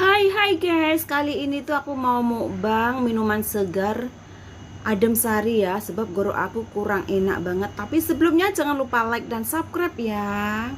Hai guys, kali ini tuh aku mau mukbang minuman segar adem sari ya, sebab goro aku kurang enak banget. Tapi sebelumnya jangan lupa like dan subscribe ya.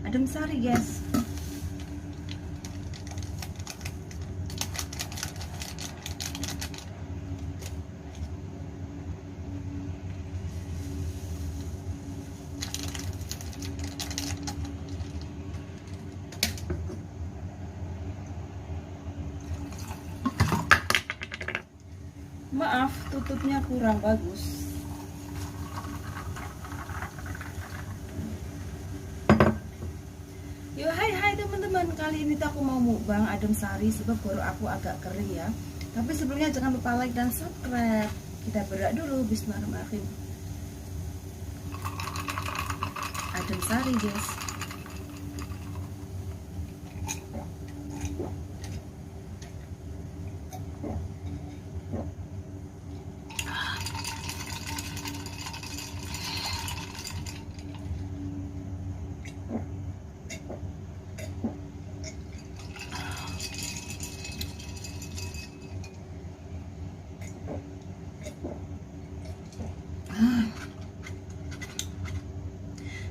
Adem sari guys. Maaf, tutupnya kurang bagus. Yo, hai teman-teman, kali ini tuh aku mau mukbang adem sari sebab goro aku agak kering ya. Tapi sebelumnya jangan lupa like dan subscribe. Kita berdoa dulu. Bismillahirrahmanirrahim. Adem sari guys.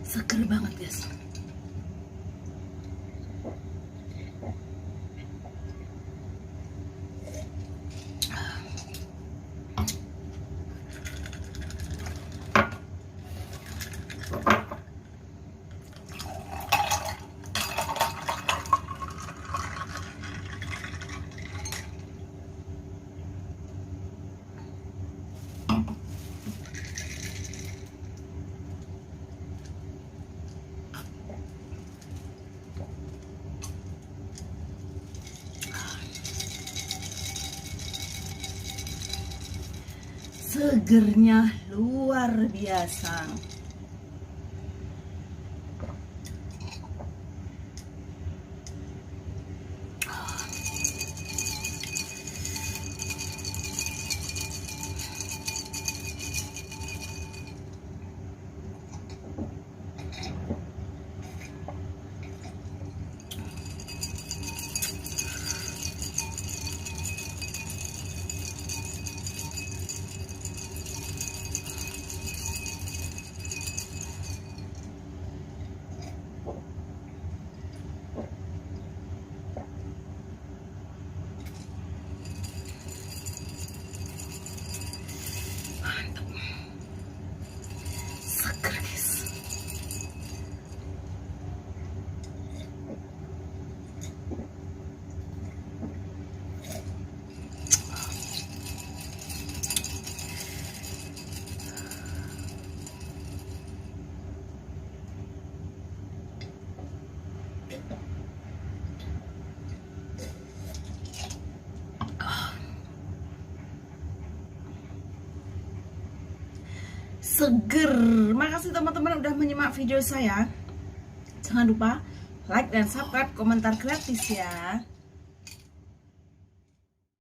Seger banget guys. Segernya luar biasa. Seger. Makasih teman-teman udah menyimak video saya. Jangan lupa like dan subscribe, komentar gratis ya.